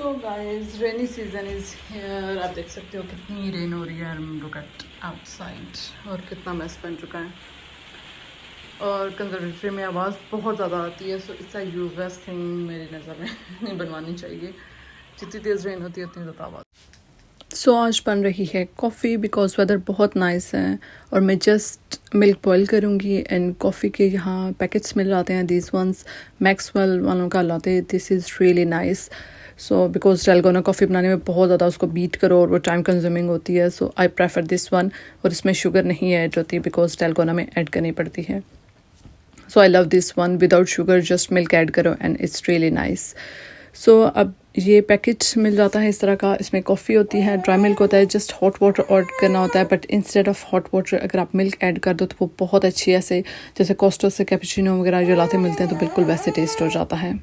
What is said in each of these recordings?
So guys rainy season is here. आप देख सकते हो कितनी रेन हो रही है। लुक एट आउटसाइड और कितना मैस बन चुका है। और कंजर्वेटरी में आवाज़ बहुत ज़्यादा आती है, सो इसका यूजलेस थिंग मेरी नज़र में नहीं बनवानी चाहिए। जितनी तेज़ रेन होती है उतनी ज़्यादा आवाज़। सो आज बन रही है कॉफ़ी बिकॉज वेदर बहुत नाइस है और मैं जस्ट मिल्क बॉयल करूँगी। एंड कॉफ़ी के यहाँ पैकेट्स मिल जाते हैं, दिस वंस मैक्सवेल वालों का लाते हैं। This is really nice. So because dalgona coffee बनाने में बहुत ज़्यादा उसको बीट करो और वो टाइम कंज्यूमिंग होती है, so I prefer this one. और इसमें शुगर नहीं ऐड होती बिकॉज डेलगोना में ऐड करनी पड़ती है। So I love this one without sugar, just milk add करो and it's really nice. So अब ये पैकेट मिल जाता है इस तरह का। इसमें कॉफ़ी होती है, ड्राई मिल्क होता है, जस्ट हॉट वाटर ऐड करना होता है। But instead of hot water अगर आप मिल्क ऐड कर दो तो वो बहुत अच्छी ऐसे जैसे कॉस्टो से कैपुचिनो वगैरह जो लाते मिलते हैं तो बिल्कुल वैसे टेस्ट हो जाता है।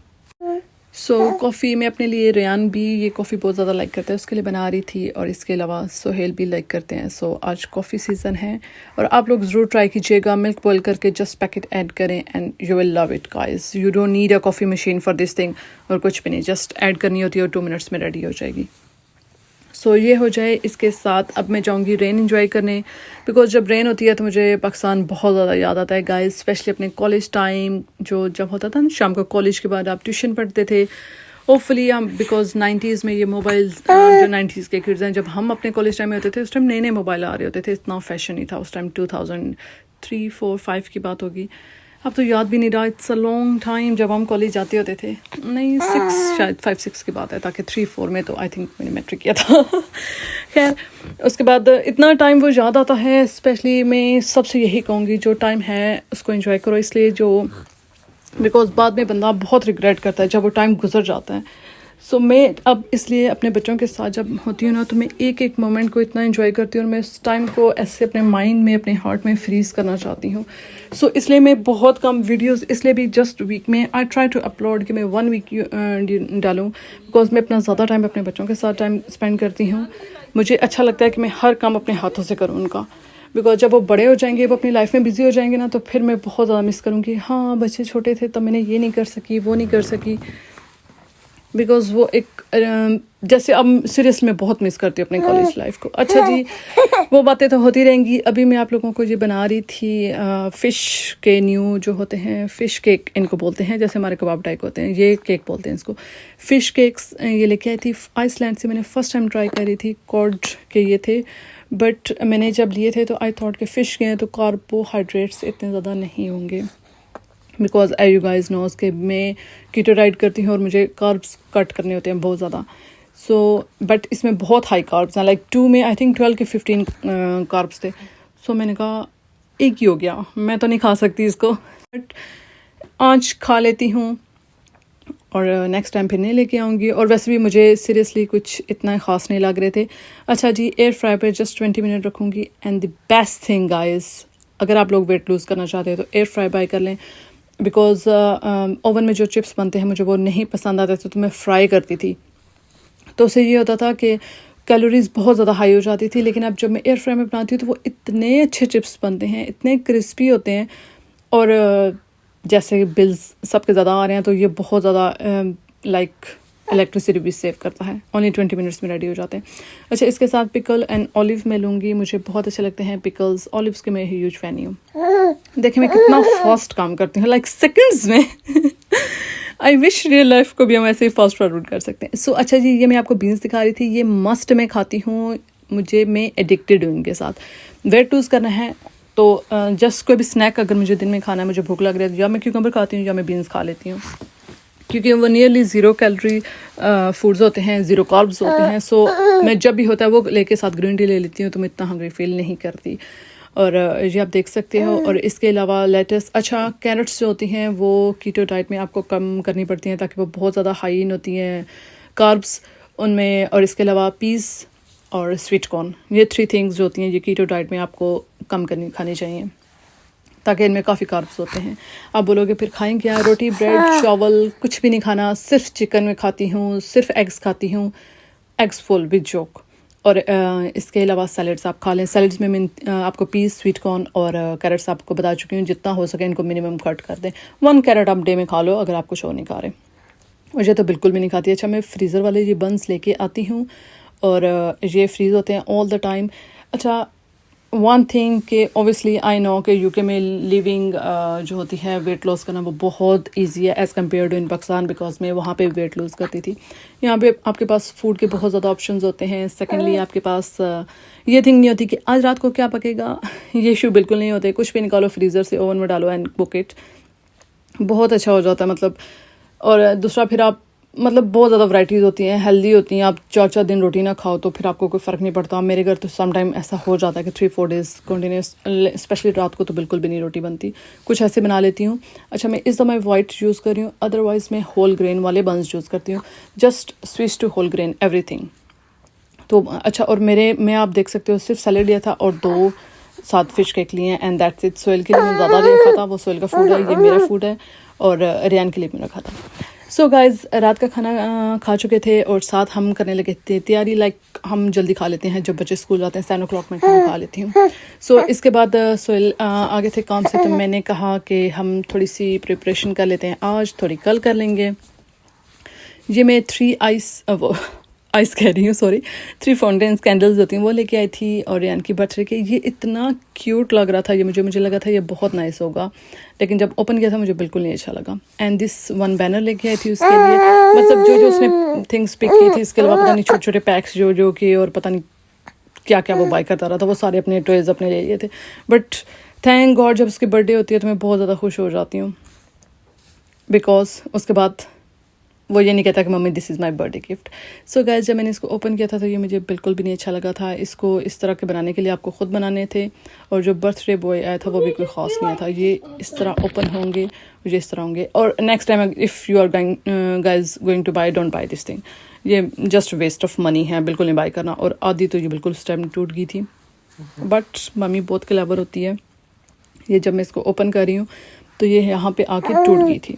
सो कॉफ़ी में अपने लिए रेयान भी ये कॉफ़ी बहुत ज़्यादा लाइक करता है, उसके लिए बना रही थी। और इसके अलावा सोहेल भी लाइक करते हैं। सो आज कॉफ़ी सीज़न है और आप लोग ज़रूर ट्राई कीजिएगा। मिल्क बॉयल करके जस्ट पैकेट ऐड करें and you will love it guys. You don't need a coffee machine for this thing और कुछ भी नहीं, जस्ट ऐड करनी होती है और 2 मिनट्स में रेडी हो जाएगी। सो ये हो जाए, इसके साथ अब मैं जाऊँगी रेन एंजॉय करने बिकॉज जब रेन होती है तो मुझे पाकिस्तान बहुत ज़्यादा याद आता है गाइस। स्पेशली अपने कॉलेज टाइम जो जब होता था ना, शाम को कॉलेज के बाद आप ट्यूशन पढ़ते थे। होपफुली हम बिकॉज 90s में ये मोबाइल्स जो 90s के किड्स हैं, जब हम अपने कॉलेज टाइम में होते थे उस टाइम नए नए मोबाइल आ रहे होते थे, इतना फैशन नहीं था उस टाइम। 2003, 4, 5 की बात होगी, अब तो याद भी नहीं रहा। इट्स अ लॉन्ग टाइम जब हम कॉलेज जाते होते थे। नहीं 6 शायद 5-6 की बात है, ताकि 3-4 में तो आई थिंक मैंने मैट्रिक किया था। खैर उसके बाद इतना टाइम वो याद आता है। स्पेशली मैं सबसे यही कहूँगी जो टाइम है उसको एंजॉय करो, इसलिए जो बिकॉज बाद में बंदा बहुत रिग्रेट करता है जब वो टाइम गुजर जाता है। सो मैं अब इसलिए अपने बच्चों के साथ जब होती हूँ ना तो मैं एक एक मोमेंट को इतना एंजॉय करती हूँ और मैं उस टाइम को ऐसे अपने माइंड में अपने हार्ट में फ्रीज करना चाहती हूँ। सो इसलिए मैं बहुत कम वीडियोस इसलिए भी जस्ट वीक में आई ट्राई टू अपलोड कि मैं 1 वीक डालूँ बिकॉज मैं अपना ज़्यादा टाइम अपने बच्चों के साथ टाइम स्पेंड करती हूँ। मुझे अच्छा लगता है कि मैं हर काम अपने हाथों से करूँ उनका, बिकॉज जब वो बड़े हो जाएंगे, वो अपनी लाइफ में बिजी हो जाएंगे ना, तो फिर मैं बहुत ज़्यादा मिस करूँगी। हाँ बच्चे छोटे थे तब मैंने ये नहीं कर सकी, वो नहीं कर सकी, बिकॉज वो एक जैसे अब सीरियस में बहुत मिस करती हूँ अपनी कॉलेज लाइफ को। अच्छा जी, वो बातें तो होती रहेंगी। अभी मैं आप लोगों को ये बना रही थी फ़िश के न्यू जो होते हैं, फ़िश केक इनको बोलते हैं, जैसे हमारे कबाब टाइप होते हैं, ये केक बोलते हैं इसको। फ़िश केक्स ये लेके आई थी आइसलैंड से, मैंने फ़र्स्ट टाइम ट्राई करी थी। कॉर्ड के ये थे, बट मैंने जब लिए थे तो आई थॉट कि फ़िश के हैं तो कार्बोहाइड्रेट्स इतने ज़्यादा नहीं होंगे because I you guys knows के मैं कीटो डाइट करती हूँ और मुझे कार्ब्स कट करने होते हैं बहुत ज़्यादा। सो बट इसमें बहुत हाई कार्ब्स हैं, लाइक 2 में आई थिंक 12 के 15 कार्ब्स थे। सो मैंने कहा एक ही हो गया, मैं तो नहीं खा सकती इसको, बट आज खा लेती हूँ और नेक्स्ट टाइम फिर नहीं लेके आऊँगी। और वैसे भी मुझे सीरियसली कुछ इतना ख़ास नहीं लग रहे थे। अच्छा जी, एयर फ्राई पर जस्ट 20 मिनट रखूँगी। And the best thing guys, अगर आप लोग वेट लूज़ करना चाहते हैं तो एयर फ्राई बाय कर लें, बिकॉज ओवन में जो चिप्स बनते हैं मुझे वो नहीं पसंद आते थे तो मैं फ्राई करती थी, तो उससे ये होता था कि कैलोरीज बहुत ज़्यादा हाई हो जाती थी। लेकिन अब जब मैं एयर फ्राई में बनाती हूँ तो वो इतने अच्छे चिप्स बनते हैं, इतने क्रिस्पी होते हैं। और जैसे बिल्स सबके ज़्यादा आ रहे हैं तो ये बहुत ज़्यादा लाइक इलेक्ट्रिसिटी भी सेव करता है। ओनली 20 मिनट्स में रेडी हो जाते हैं। अच्छा, इसके साथ पिकल एंड ऑलिव मैं लूँगी, मुझे बहुत अच्छे लगते हैं पिकल्स। ऑलिव्स के मैं ह्यूज फैन हूँ। देखिए मैं कितना फास्ट काम करती हूँ, लाइक सेकंड्स में। आई विश रियल लाइफ को भी हम ऐसे ही फास्ट फॉरवर्ड कर सकते हैं। सो अच्छा जी, ये मैं आपको बीन्स दिखा रही थी, ये मस्ट मैं खाती हूँ, मैं एडिक्टेड हूँ इनके साथ। वेट लूज़ करना है तो जस्ट कोई भी स्नैक अगर मुझे दिन में खाना है, मुझे भूख लग रही है, या मैं क्यूकम्बर खाती हूँ या मैं बीन्स खा लेती हूँ, क्योंकि वो नियरली 0 कैलोरी फूड्स होते हैं, 0 कार्ब्स होते हैं। सो मैं जब भी होता है वो लेके साथ ग्रीन टी ले लेती हूँ तो मैं इतना हंग्री फील नहीं करती। और ये आप देख सकते हो। और इसके अलावा लेटस, अच्छा कैरेट्स जो होती हैं वो कीटो डाइट में आपको कम करनी पड़ती हैं ताकि वो बहुत ज़्यादा हाई इन होती हैं कार्ब्स उनमें। और इसके अलावा पीस और स्वीट कॉर्न, ये 3 थिंग्स जो होती हैं ये कीटो डाइट में आपको कम खानी चाहिए ताकि इनमें काफ़ी कार्ब्स होते हैं। आप बोलोगे फिर खाएं क्या, रोटी ब्रेड चावल कुछ भी नहीं खाना, सिर्फ चिकन में खाती हूँ, सिर्फ एग्स खाती हूँ, एग्स फुल विद जोक। और इसके अलावा सैलड्स आप खा लें। सैलड्स में मैं आपको पीस, स्वीट कॉर्न और कैरेट्स आपको बता चुकी हूँ, जितना हो सके इनको मिनिमम कट कर दें। 1 कैरेट आप डे में खा लो अगर आप कुछ और नहीं खा रहे। मुझे तो बिल्कुल भी नहीं खाती। अच्छा, मैं फ्रीज़र वाले ये बंस लेके आती हूँ और ये फ्रीज़ होते हैं ऑल द टाइम। अच्छा, वन थिंग कि ऑब्वियसली आई नो कि यूके में लिविंग जो होती है वेट लॉस करना वो बहुत इजी है as compare to in Pakistan, because मैं वहाँ पे वेट लॉस करती थी। यहाँ पे आपके पास फूड के बहुत ज़्यादा ऑप्शंस होते हैं। सेकेंडली आपके पास ये थिंग नहीं होती कि आज रात को क्या पकेगा, ये इशू बिल्कुल नहीं होते। कुछ भी निकालो फ्रीज़र से, ओवन में डालो एंड कुक इट, बहुत अच्छा हो जाता है मतलब। और दूसरा फिर आप मतलब बहुत ज़्यादा वैराइटीज़ होती हैं, हेल्दी होती हैं। आप 4-4 दिन रोटी ना खाओ तो फिर आपको कोई फ़र्क नहीं पड़ता। मेरे घर तो सम टाइम ऐसा हो जाता है कि 3-4 डेज़ कंटिन्यूस, स्पेशली रात को तो बिल्कुल भी नहीं रोटी बनती। कुछ ऐसे बना लेती हूँ। अच्छा, मैं इस दफ़ा वाइट यूज़ कर रही हूँ, अदरवाइज़ मैं होल ग्रेन वाले बंस यूज़ करती हूँ। Just switch to whole grain everything. तो अच्छा, और मैं आप देख सकते हो सिर्फ सैलेड लिया था और 2 साथ फिश केक लिए हैं एंड दैट्स इट। सोहेल के लिए मैंने ज़्यादा नहीं रखा था, वो सोहेल का फूड है, ये मेरा फूड है, और रियान के लिए भी रखा था। सो गाइज, रात का खाना खा चुके थे और साथ हम करने लगे थे तैयारी। लाइक हम जल्दी खा लेते हैं, जब बच्चे स्कूल जाते हैं 7 o'clock में खाना खा लेती हूँ। सो इसके बाद सोहेल आगे थे काम से, तो मैंने कहा कि हम थोड़ी सी प्रिपरेशन कर लेते हैं, आज थोड़ी कल कर लेंगे। ये मैं 3 कह रही हूँ, सॉरी, 3 फाउंटेन्स कैंडल्स होती हैं वो लेके आई थी और रियान की बर्थडे के। ये इतना क्यूट लग रहा था, ये मुझे लगा था ये बहुत नाइस होगा, लेकिन जब ओपन किया था मुझे बिल्कुल नहीं अच्छा लगा। एंड दिस वन बैनर लेके आई थी उसके लिए, मतलब जो उसने थिंग्स पिक की थी, इसके अलावा पता नहीं छोटे छोटे पैक्स जो कि और पता नहीं क्या क्या वो बाय करता रहा था, वो सारे अपने टॉयज़ अपने ले लिए थे। बट थैंक गॉड जब उसकी बर्थडे होती है तो मैं बहुत ज़्यादा खुश हो जाती हूँ, बिकॉज उसके बाद वो ये नहीं कहता कि mummy this is my birthday gift. So guys, जब मैंने इसको ओपन किया था तो ये मुझे बिल्कुल भी नहीं अच्छा लगा था। इसको इस तरह के बनाने के लिए आपको ख़ुद बनाने थे, और जो बर्थडे बॉय आया था वो भी कोई ख़ास नहीं आया था। ये इस तरह ओपन होंगे, ये इस तरह होंगे। और next time if you are going to buy, don't buy this thing, ये जस्ट वेस्ट ऑफ मनी है, बिल्कुल नहीं बाय करना। और आधी तो ये बिल्कुल स्टेम टूट गई थी, बट मम्मी बहुत क्लेवर होती है। ये जब मैं इसको ओपन कर रही हूँ तो ये यहाँ पे आके टूट गई थी,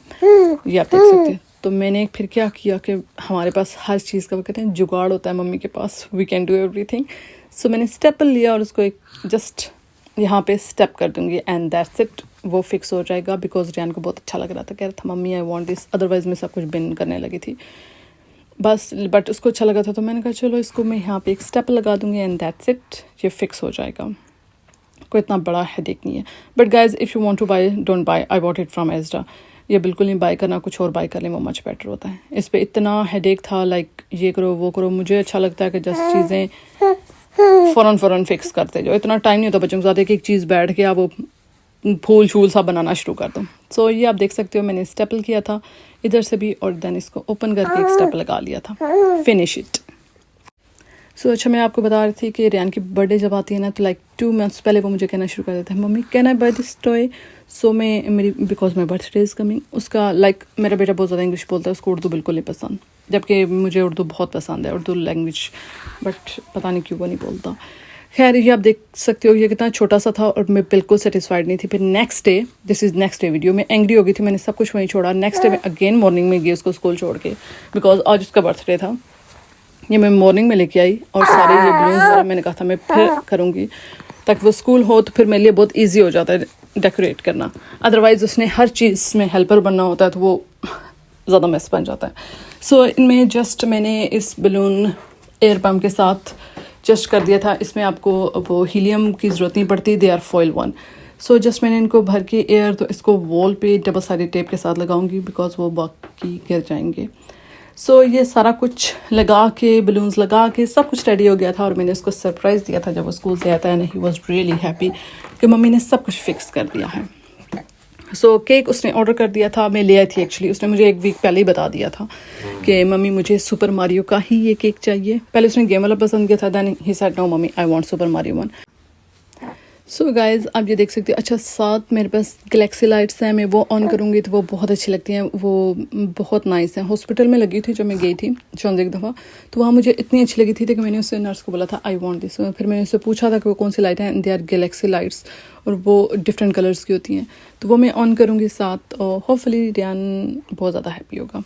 ये आप देख सकते हैं। तो मैंने फिर क्या किया कि हमारे पास हर चीज़ का वो कहते हैं जुगाड़ होता है मम्मी के पास, वी कैन डू एवरीथिंग। सो मैंने स्टेपल लिया और उसको एक जस्ट यहाँ पे स्टेप कर दूँगी एंड दैट्स इट, वो फिक्स हो जाएगा। बिकॉज रियान को बहुत अच्छा लग रहा था, कह रहा था mummy I want this, otherwise मैं सब कुछ बिन करने लगी थी बस। बट उसको अच्छा लगा था तो मैंने कहा चलो इसको मैं यहाँ पे एक स्टेप लगा दूँगी एंड दैट्स इट, ये फिक्स हो जाएगा। कोई इतना बड़ा हेडेक नहीं है। But guys, if you want to buy, don't buy, I bought it from Ezra. ये बिल्कुल नहीं बाय करना, कुछ और बाय कर लें, वो मच बेटर होता है। इस पे इतना हेडेक था, लाइक ये करो वो करो। मुझे अच्छा लगता है कि जस्ट चीज़ें फ़ौरन फिक्स करते जाओ, इतना टाइम नहीं होता बच्चों के साथ एक चीज़ बैठ के आप वो फूल शूल सा बनाना शुरू कर दो। सो ये आप देख सकते हो मैंने स्टेपल किया था इधर से भी, और देन इसको ओपन करके एक स्टेप लगा लिया था, फिनिश इट। सो अच्छा, मैं आपको बता रही थी कि रियान की बर्थडे जब आती है ना तो लाइक 2 months पहले वो मुझे कहना शुरू कर देता है, mummy can I buy this toy. So मेरी because my birthday is coming, उसका लाइक मेरा बेटा बहुत ज़्यादा इंग्लिश बोलता है, उसको उर्दू बिल्कुल नहीं पसंद, जबकि मुझे उर्दू बहुत पसंद है, उर्दू लैंग्वेज, बट पता नहीं क्यों वो नहीं बोलता। खैर, ये आप देख सकते हो ये कितना छोटा सा था और मैं बिल्कुल सेटिस्फाइड नहीं थी। फिर next day, this is next day video, मैं एंग्री हो गई थी, मैंने सब कुछ वहीं छोड़ा। नेक्स्ट डे मैं अगेन मॉर्निंग में गई उसको स्कूल छोड़ के, बिकॉज आज उसका बर्थडे था। ये मैं मॉर्निंग में लेके आई और सारे ये बलून्स वगैरह मैंने कहा था मैं फिर करूँगी ताकि वो स्कूल हो तो फिर मेरे लिए बहुत इजी हो जाता है डेकोरेट करना। अदरवाइज़ उसने हर चीज़ में हेल्पर बनना होता है तो वो ज़्यादा मेस बन जाता है। सो इनमें जस्ट मैंने इस बलून एयर पम्प के साथ जस्ट कर दिया था। इसमें आपको वो हीलियम की ज़रूरत नहीं पड़ती, they are foil one. So just मैंने इनको भर के एयर, तो इसको वॉल पे डबल साइडेड टेप के साथ लगाऊंगी बिकॉज वो बाकी गिर जाएंगे। सो ये सारा कुछ लगा के, बलून्स लगा के सब कुछ रेडी हो गया था और मैंने उसको सरप्राइज़ दिया था जब वो स्कूल से आता है। ही वॉज रियली हैप्पी कि मम्मी ने सब कुछ फिक्स कर दिया है। सो केक उसने ऑर्डर कर दिया था, मैं ले आई थी एक्चुअली, उसने मुझे 1 वीक पहले ही बता दिया था कि मम्मी मुझे सुपर मारियो का ही ये केक चाहिए। पहले उसने गेम वाला पसंद किया था, then he said no mummy I want Super Mario one. So guys, आप ये देख सकते हो। अच्छा, साथ मेरे पास गैलेक्सी लाइट्स हैं, मैं वो ऑन करूँगी तो वो बहुत अच्छी लगती हैं, वो बहुत नाइस हैं। हॉस्पिटल में लगी थी जब मैं गई थी चौंद एक दफ़ा, तो वहाँ मुझे इतनी अच्छी लगी थी कि मैंने उससे नर्स को बोला था आई वांट दिस। फिर मैंने उससे पूछा था कि वो कौन सी लाइट है, दे आर गैलेक्सी लाइट्स और वो डिफरेंट कलर्स की होती हैं, तो वो मैं ऑन करूँगी साथ, और होपफुली रियान बहुत ज़्यादा हैप्पी होगा।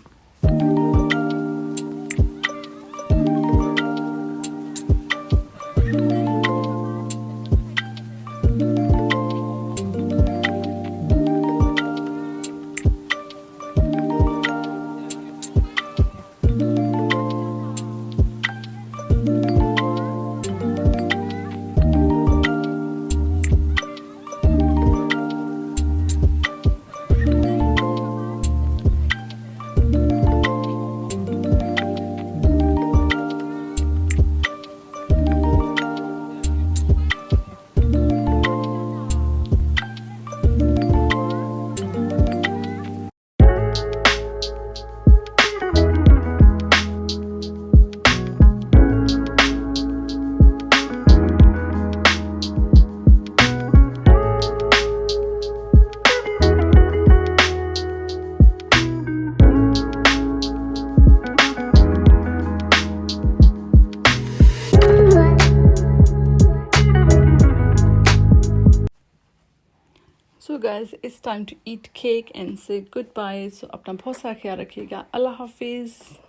So guys, it's time to eat cake and say goodbye. So अपना बहुत सारा ख्याल रखिएगा. Allah Hafiz.